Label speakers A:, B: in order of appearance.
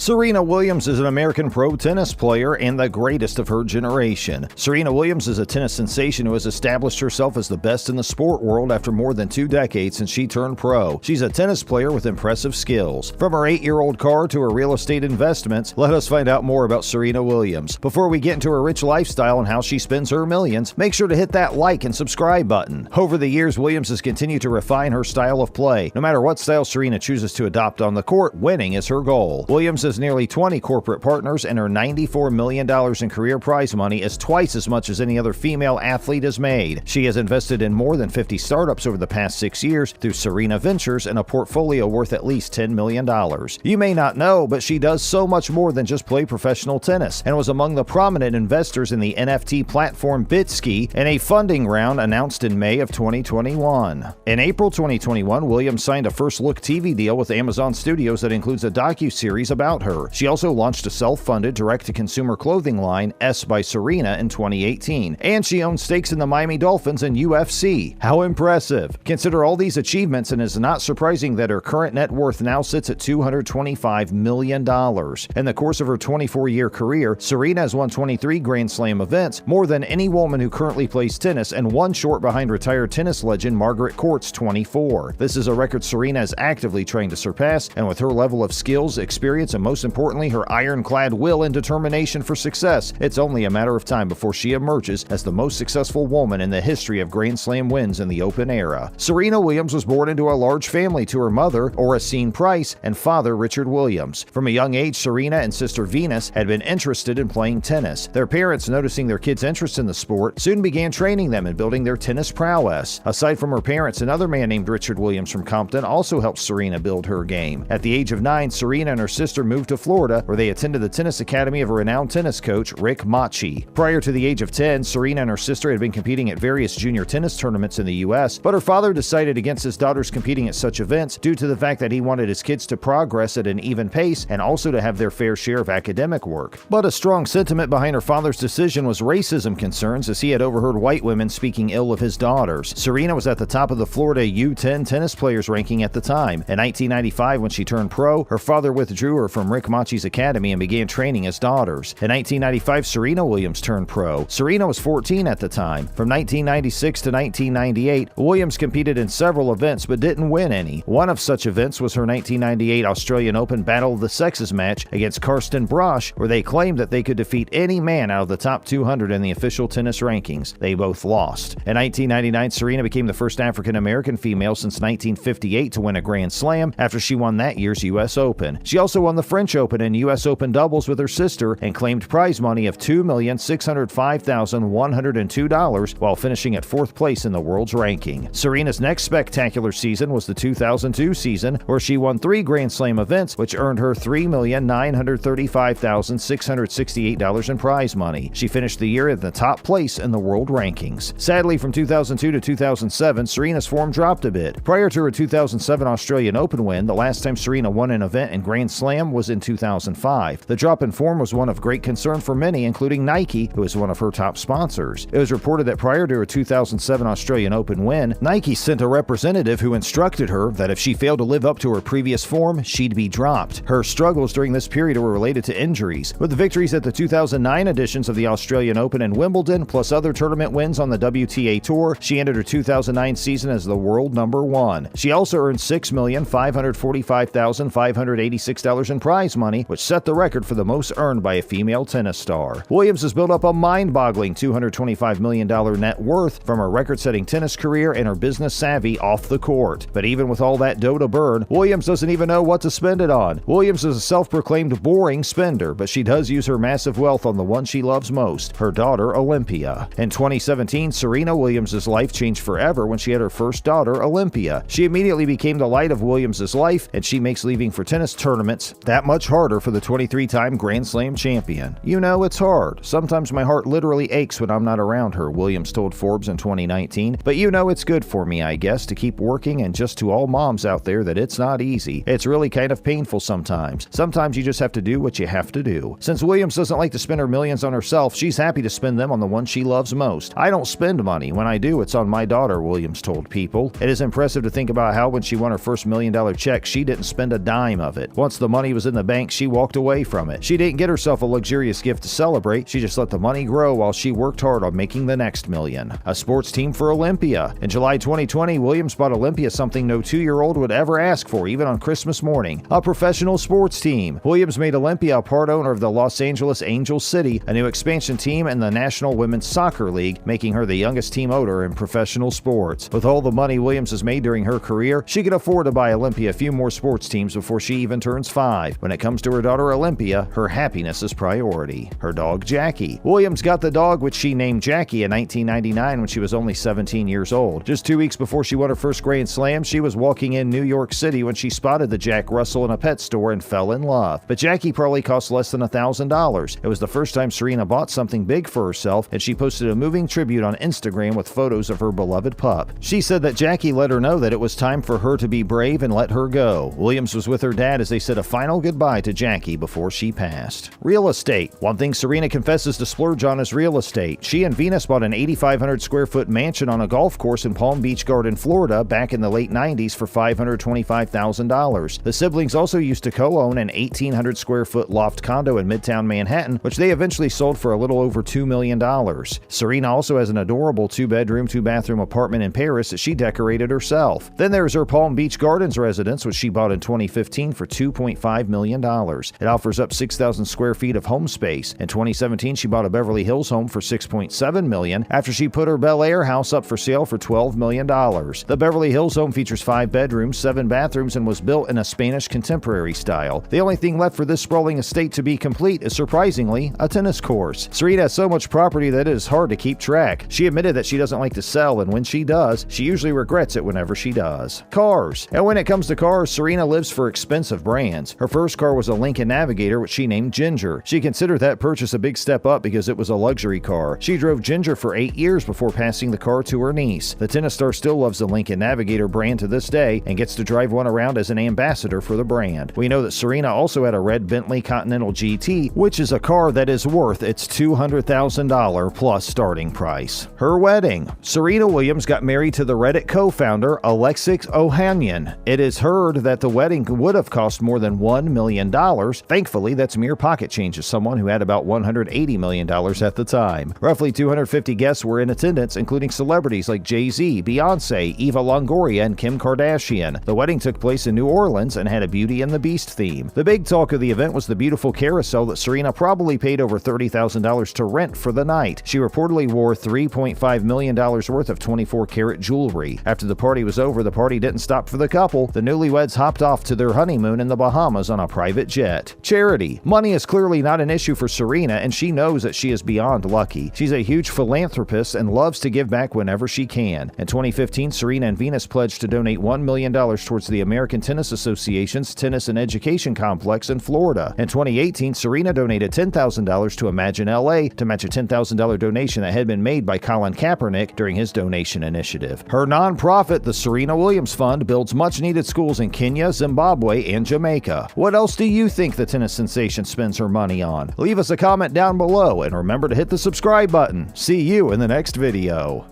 A: Serena Williams is an American pro tennis player and the greatest of her generation. Serena Williams is a tennis sensation who has established herself as the best in the sport world after more than 2 decades since she turned pro. She's a tennis player with impressive skills. From her 8-year-old car to her real estate investments, let us find out more about Serena Williams. Before we get into her rich lifestyle and how she spends her millions, make sure to hit that like and subscribe button. Over the years, Williams has continued to refine her style of play. No matter what style Serena chooses to adopt on the court, winning is her goal. Williams has nearly 20 corporate partners, and her $94 million in career prize money is twice as much as any other female athlete has made. She has invested in more than 50 startups over the past 6 years through Serena Ventures and a portfolio worth at least $10 million. You may not know, but she does so much more than just play professional tennis and was among the prominent investors in the NFT platform Bitski in a funding round announced in May of 2021. In April 2021, Williams signed a first-look TV deal with Amazon Studios that includes a docuseries about her. She also launched a self-funded direct-to-consumer clothing line, S by Serena, in 2018, and she owns stakes in the Miami Dolphins and UFC. How impressive! Consider all these achievements, and it's not surprising that her current net worth now sits at $225 million. In the course of her 24-year career, Serena has won 23 Grand Slam events, more than any woman who currently plays tennis, and one short behind retired tennis legend Margaret Court's 24. This is a record Serena is actively trying to surpass, and with her level of skills, experience, and most importantly, her ironclad will and determination for success, it's only a matter of time before she emerges as the most successful woman in the history of Grand Slam wins in the Open era. Serena Williams was born into a large family to her mother, Oracene Price, and father, Richard Williams. From a young age, Serena and sister Venus had been interested in playing tennis. Their parents, noticing their kids' interest in the sport, soon began training them and building their tennis prowess. Aside from her parents, another man named Richard Williams from Compton also helped Serena build her game. At the age of 9, Serena and her sister moved to Florida, where they attended the tennis academy of a renowned tennis coach, Rick Machi. Prior to the age of 10, Serena and her sister had been competing at various junior tennis tournaments in the U.S., but her father decided against his daughters competing at such events due to the fact that he wanted his kids to progress at an even pace and also to have their fair share of academic work. But a strong sentiment behind her father's decision was racism concerns, as he had overheard white women speaking ill of his daughters. Serena was at the top of the Florida U10 tennis players ranking at the time. In 1995, when she turned pro, her father withdrew her from Rick Machi's academy and began training his daughters. In 1995, Serena Williams turned pro. Serena was 14 at the time. From 1996 to 1998, Williams competed in several events but didn't win any. One of such events was her 1998 Australian Open Battle of the Sexes match against Karsten Brosch, where they claimed that they could defeat any man out of the top 200 in the official tennis rankings. They both lost. In 1999, Serena became the first African-American female since 1958 to win a Grand Slam after she won that year's U.S. Open. She also won the French Open and U.S. Open doubles with her sister and claimed prize money of $2,605,102 while finishing at 4th place in the world's ranking. Serena's next spectacular season was the 2002 season, where she won 3 Grand Slam events, which earned her $3,935,668 in prize money. She finished the year in the top place in the world rankings. Sadly, from 2002 to 2007, Serena's form dropped a bit. Prior to her 2007 Australian Open win, the last time Serena won an event in Grand Slam was in 2005. The drop in form was one of great concern for many, including Nike, who is one of her top sponsors. It was reported that prior to her 2007 Australian Open win, Nike sent a representative who instructed her that if she failed to live up to her previous form, she'd be dropped. Her struggles during this period were related to injuries. With the victories at the 2009 editions of the Australian Open and Wimbledon, plus other tournament wins on the WTA Tour, she ended her 2009 season as the world number 1. She also earned $6,545,586 in prize money, which set the record for the most earned by a female tennis star. Williams has built up a mind-boggling $225 million net worth from her record-setting tennis career and her business savvy off the court. But even with all that dough to burn, Williams doesn't even know what to spend it on. Williams is a self-proclaimed boring spender, but she does use her massive wealth on the one she loves most, her daughter Olympia. In 2017, Serena Williams' life changed forever when she had her first daughter, Olympia. She immediately became the light of Williams' life, and she makes leaving for tennis tournaments that much harder for the 23-time Grand Slam champion. You know, it's hard. Sometimes my heart literally aches when I'm not around her, Williams told Forbes in 2019. But you know it's good for me, I guess, to keep working, and just to all moms out there that it's not easy. It's really kind of painful sometimes. Sometimes you just have to do what you have to do. Since Williams doesn't like to spend her millions on herself, she's happy to spend them on the one she loves most. I don't spend money. When I do, it's on my daughter, Williams told People. It is impressive to think about how when she won her first $1 million check, she didn't spend a dime of it. Once the money was in in the bank, she walked away from it. She didn't get herself a luxurious gift to celebrate, she just let the money grow while she worked hard on making the next million. A sports team for Olympia. In July 2020, Williams bought Olympia something no 2-year-old would ever ask for, even on Christmas morning: a professional sports team. Williams made Olympia a part owner of the Los Angeles Angel City, a new expansion team in the National Women's Soccer League, making her the youngest team owner in professional sports. With all the money Williams has made during her career, she can afford to buy Olympia a few more sports teams before she even turns 5. When it comes to her daughter Olympia, her happiness is priority. Her dog Jackie. Williams got the dog, which she named Jackie, in 1999 when she was only 17 years old. Just 2 weeks before she won her first Grand Slam, she was walking in New York City when she spotted the Jack Russell in a pet store and fell in love. But Jackie probably cost less than $1,000. It was the first time Serena bought something big for herself, and she posted a moving tribute on Instagram with photos of her beloved pup. She said that Jackie let her know that it was time for her to be brave and let her go. Williams was with her dad as they said a final goodbye to Jackie before she passed. Real estate. One thing Serena confesses to splurge on is real estate. She and Venus bought an 8,500 square foot mansion on a golf course in Palm Beach Garden, Florida back in the late 90s for $525,000. The siblings also used to co-own an 1,800 square foot loft condo in Midtown Manhattan, which they eventually sold for a little over $2 million. Serena also has an adorable 2-bedroom, 2-bathroom apartment in Paris that she decorated herself. Then there's her Palm Beach Gardens residence, which she bought in 2015 for $2.5 million. It offers up 6,000 square feet of home space. In 2017, she bought a Beverly Hills home for $6.7 million after she put her Bel Air house up for sale for $12 million. The Beverly Hills home features 5 bedrooms, 7 bathrooms, and was built in a Spanish contemporary style. The only thing left for this sprawling estate to be complete is, surprisingly, a tennis course. Serena has so much property that it is hard to keep track. She admitted that she doesn't like to sell, and when she does, she usually regrets it whenever she does. Cars. And when it comes to cars, Serena lives for expensive brands. Her first car was a Lincoln Navigator, which she named Ginger. She considered that purchase a big step up because it was a luxury car. She drove Ginger for 8 years before passing the car to her niece. The tennis star still loves the Lincoln Navigator brand to this day and gets to drive one around as an ambassador for the brand. We know that Serena also had a red Bentley Continental GT, which is a car that is worth its $200,000 plus starting price. Her wedding. Serena Williams got married to the Reddit co-founder Alexis Ohanian. It is heard that the wedding would have cost more than $1 million. Thankfully, that's mere pocket change as someone who had about $180 million at the time. Roughly 250 guests were in attendance, including celebrities like Jay-Z, Beyonce, Eva Longoria, and Kim Kardashian. The wedding took place in New Orleans and had a Beauty and the Beast theme. The big talk of the event was the beautiful carousel that Serena probably paid over $30,000 to rent for the night. She reportedly wore $3.5 million worth of 24-karat jewelry. After the party was over, the party didn't stop for the couple. The newlyweds hopped off to their honeymoon in the Bahamas on a private jet. Charity. Money is clearly not an issue for Serena, and she knows that she is beyond lucky. She's a huge philanthropist and loves to give back whenever she can. In 2015, Serena and Venus pledged to donate $1 million towards the American Tennis Association's Tennis and Education Complex in Florida. In 2018, Serena donated $10,000 to Imagine LA to match a $10,000 donation that had been made by Colin Kaepernick during his donation initiative. Her nonprofit, the Serena Williams Fund, builds much-needed schools in Kenya, Zimbabwe, and Jamaica. What else do you think the tennis sensation spends her money on? Leave us a comment down below, and remember to hit the subscribe button. See you in the next video.